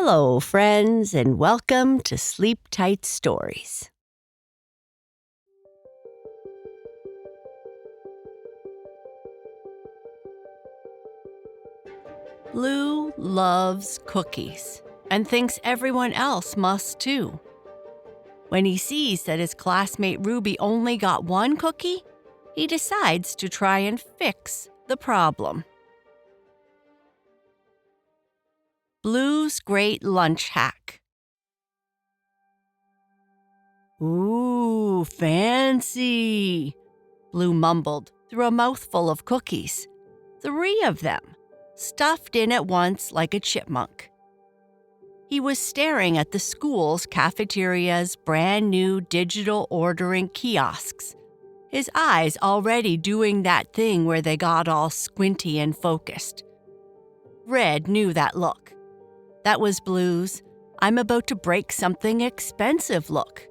Hello, friends, and welcome to Sleep Tight Stories. Blue loves cookies and thinks everyone else must too. When he sees that his classmate Ruby only got one cookie, he decides to try and fix the problem. Blue's Great Lunch Hack. Ooh, fancy, Blue mumbled through a mouthful of cookies. 3 of them, stuffed in at once like a chipmunk. He was staring at the school's cafeteria's brand new digital ordering kiosks, his eyes already doing that thing where they got all squinty and focused. Red knew that look. That was Blue's "I'm about to break something expensive" look.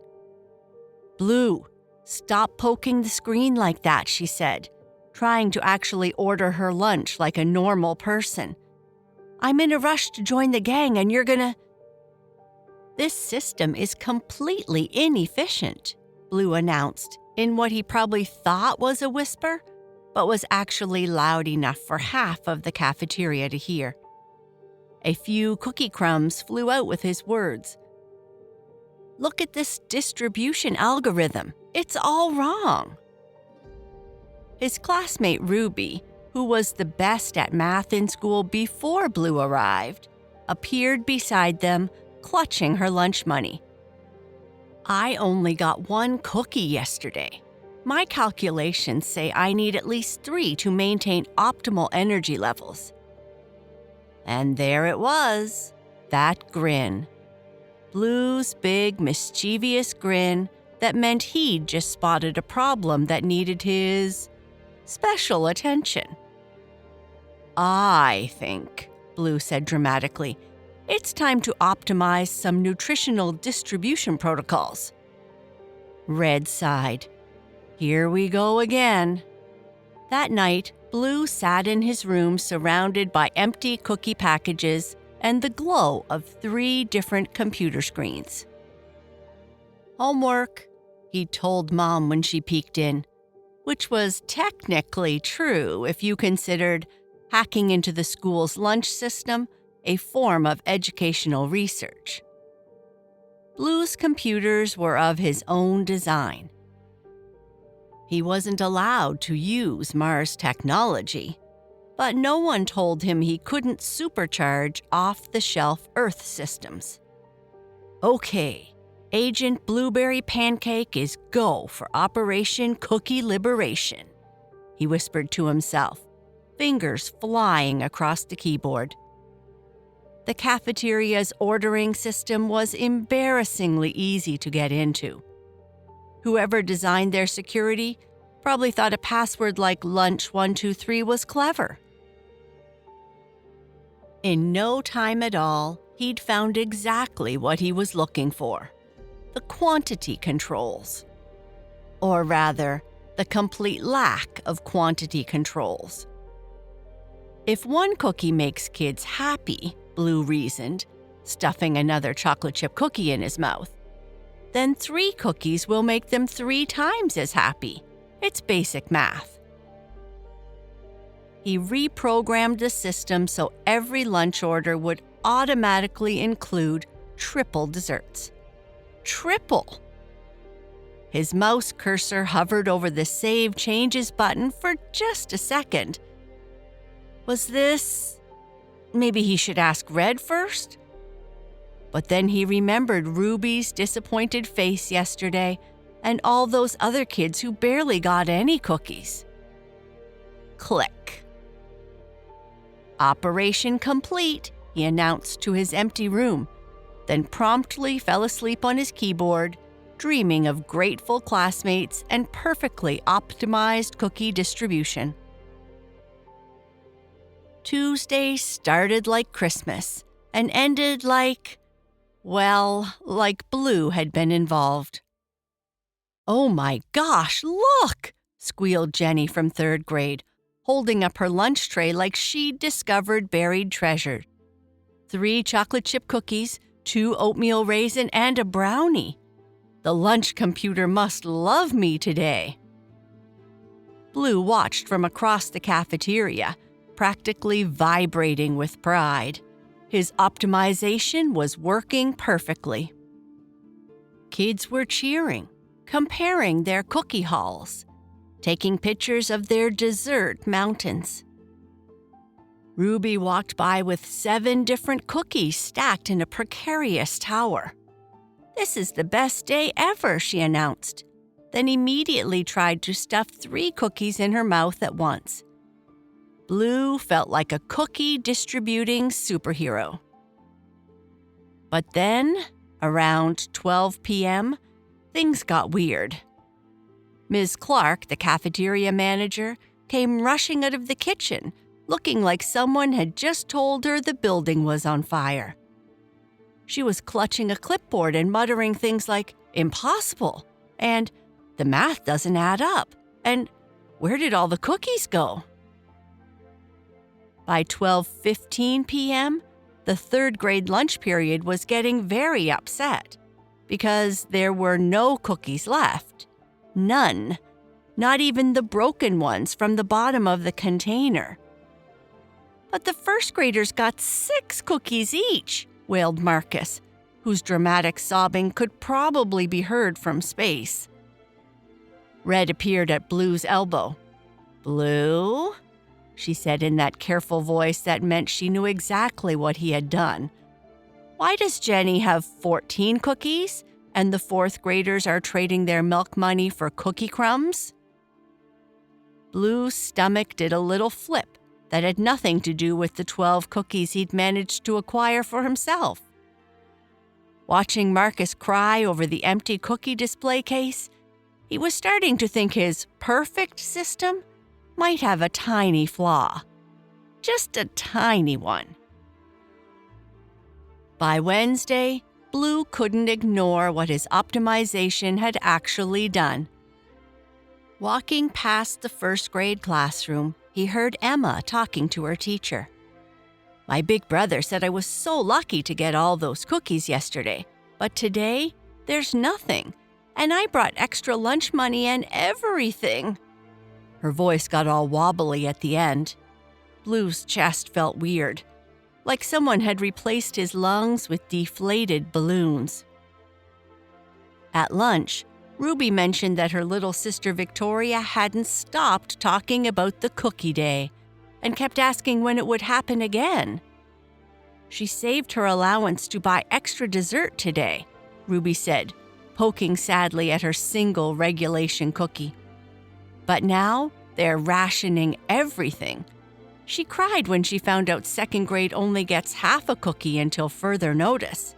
"Blue, stop poking the screen like that," she said, trying to actually order her lunch like a normal person. "I'm in a rush to join the gang and you're gonna—" "This system is completely inefficient," Blue announced in what he probably thought was a whisper, but was actually loud enough for half of the cafeteria to hear. A few cookie crumbs flew out with his words. "Look at this distribution algorithm. It's all wrong." His classmate Ruby, who was the best at math in school before Blue arrived, appeared beside them, clutching her lunch money. "I only got 1 cookie yesterday. My calculations say I need at least 3 to maintain optimal energy levels." And there it was, that grin. Blue's big, mischievous grin that meant he'd just spotted a problem that needed his special attention. "I think," Blue said dramatically, "it's time to optimize some nutritional distribution protocols." Red sighed. Here we go again. That night, Blue sat in his room surrounded by empty cookie packages and the glow of 3 different computer screens. "Homework," he told Mom when she peeked in, which was technically true if you considered hacking into the school's lunch system a form of educational research. Blue's computers were of his own design. He wasn't allowed to use Mars technology, but no one told him he couldn't supercharge off-the-shelf Earth systems. "Okay, Agent Blueberry Pancake is go for Operation Cookie Liberation," he whispered to himself, fingers flying across the keyboard. The cafeteria's ordering system was embarrassingly easy to get into. Whoever designed their security probably thought a password like lunch123 was clever. In no time at all, he'd found exactly what he was looking for: the quantity controls. Or rather, the complete lack of quantity controls. If 1 cookie makes kids happy, Blue reasoned, stuffing another chocolate chip cookie in his mouth, then 3 cookies will make them 3 times as happy. It's basic math. He reprogrammed the system so every lunch order would automatically include triple desserts. Triple! His mouse cursor hovered over the Save Changes button for just a second. Was this... Maybe he should ask Red first? But then he remembered Ruby's disappointed face yesterday and all those other kids who barely got any cookies. Click. "Operation complete," he announced to his empty room, then promptly fell asleep on his keyboard, dreaming of grateful classmates and perfectly optimized cookie distribution. Tuesday started like Christmas and ended like Blue had been involved. "Oh my gosh, look!" squealed Jenny from 3rd grade, holding up her lunch tray like she'd discovered buried treasure. 3 chocolate chip cookies, 2 oatmeal raisin, and a brownie. The lunch computer must love me today. Blue watched from across the cafeteria, practically vibrating with pride. His optimization was working perfectly. Kids were cheering, comparing their cookie hauls, taking pictures of their dessert mountains. Ruby walked by with 7 different cookies stacked in a precarious tower. "This is the best day ever," she announced, then immediately tried to stuff 3 cookies in her mouth at once. Blue felt like a cookie-distributing superhero. But then, around 12 p.m., things got weird. Ms. Clark, the cafeteria manager, came rushing out of the kitchen, looking like someone had just told her the building was on fire. She was clutching a clipboard and muttering things like, "Impossible," and "The math doesn't add up," and "Where did all the cookies go?" By 12:15 p.m., the 3rd grade lunch period was getting very upset because there were no cookies left. None. Not even the broken ones from the bottom of the container. "But the 1st graders got 6 cookies each," wailed Marcus, whose dramatic sobbing could probably be heard from space. Red appeared at Blue's elbow. "Blue?" she said in that careful voice that meant she knew exactly what he had done. "Why does Jenny have 14 cookies, and the 4th graders are trading their milk money for cookie crumbs?" Blue's stomach did a little flip that had nothing to do with the 12 cookies he'd managed to acquire for himself. Watching Marcus cry over the empty cookie display case, he was starting to think his perfect system might have a tiny flaw. Just a tiny one. By Wednesday, Blue couldn't ignore what his optimization had actually done. Walking past the 1st grade classroom, he heard Emma talking to her teacher. "My big brother said I was so lucky to get all those cookies yesterday, but today there's nothing, and I brought extra lunch money and everything." Her voice got all wobbly at the end. Blue's chest felt weird, like someone had replaced his lungs with deflated balloons. At lunch, Ruby mentioned that her little sister Victoria hadn't stopped talking about the cookie day and kept asking when it would happen again. "She saved her allowance to buy extra dessert today," Ruby said, poking sadly at her single regulation cookie. "But now they're rationing everything. She cried when she found out 2nd grade only gets half a cookie until further notice."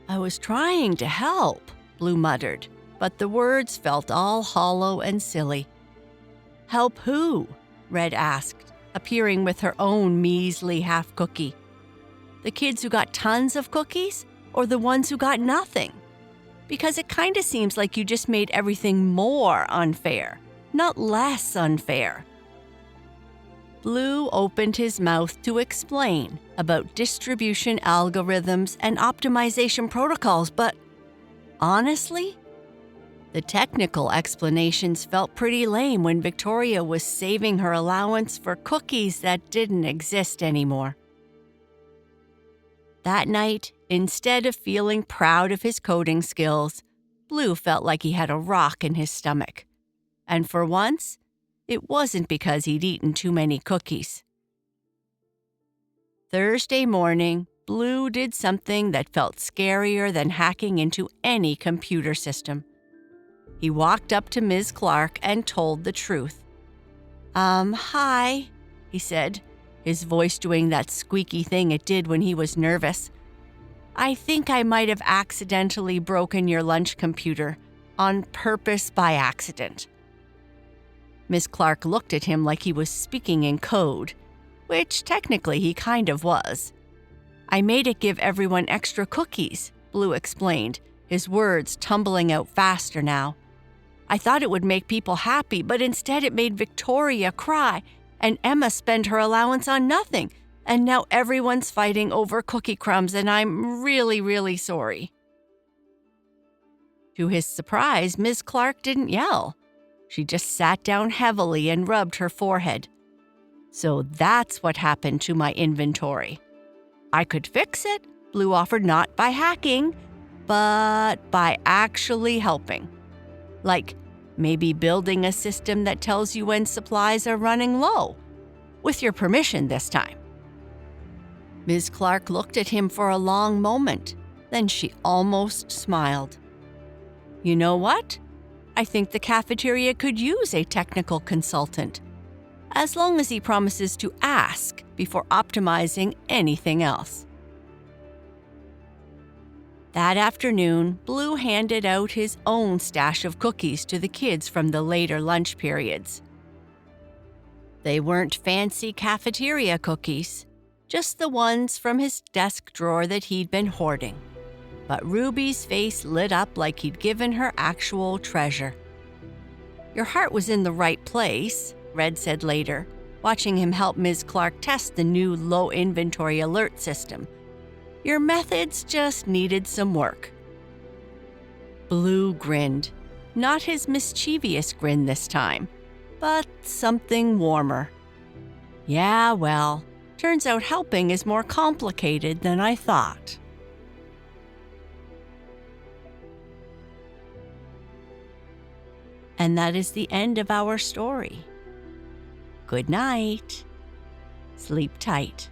"I was trying to help," Blue muttered, but the words felt all hollow and silly. "Help who?" Red asked, appearing with her own measly half cookie. "The kids who got tons of cookies, or the ones who got nothing? Because it kinda seems like you just made everything more unfair, not less unfair." Blue opened his mouth to explain about distribution algorithms and optimization protocols, but honestly, the technical explanations felt pretty lame when Victoria was saving her allowance for cookies that didn't exist anymore. That night, instead of feeling proud of his coding skills, Blue felt like he had a rock in his stomach. And for once, it wasn't because he'd eaten too many cookies. Thursday morning, Blue did something that felt scarier than hacking into any computer system. He walked up to Ms. Clark and told the truth. Hi, he said, his voice doing that squeaky thing it did when he was nervous. "I think I might have accidentally broken your lunch computer, on purpose by accident." Ms. Clark looked at him like he was speaking in code, which technically he kind of was. "I made it give everyone extra cookies," Blue explained, his words tumbling out faster now. "I thought it would make people happy, but instead it made Victoria cry and Emma spend her allowance on nothing, and now everyone's fighting over cookie crumbs, and I'm really, really sorry." To his surprise, Ms. Clark didn't yell. She just sat down heavily and rubbed her forehead. "So that's what happened to my inventory. I could fix it," Blue offered, "not by hacking, but by actually helping. Like maybe building a system that tells you when supplies are running low. With your permission this time." Ms. Clark looked at him for a long moment. Then she almost smiled. "You know what? I think the cafeteria could use a technical consultant, as long as he promises to ask before optimizing anything else." That afternoon, Blue handed out his own stash of cookies to the kids from the later lunch periods. They weren't fancy cafeteria cookies, just the ones from his desk drawer that he'd been hoarding. But Ruby's face lit up like he'd given her actual treasure. "Your heart was in the right place," Red said later, watching him help Ms. Clark test the new low inventory alert system. "Your methods just needed some work." Blue grinned, not his mischievous grin this time, but something warmer. "Yeah, well, turns out helping is more complicated than I thought." And that is the end of our story. Good night. Sleep tight.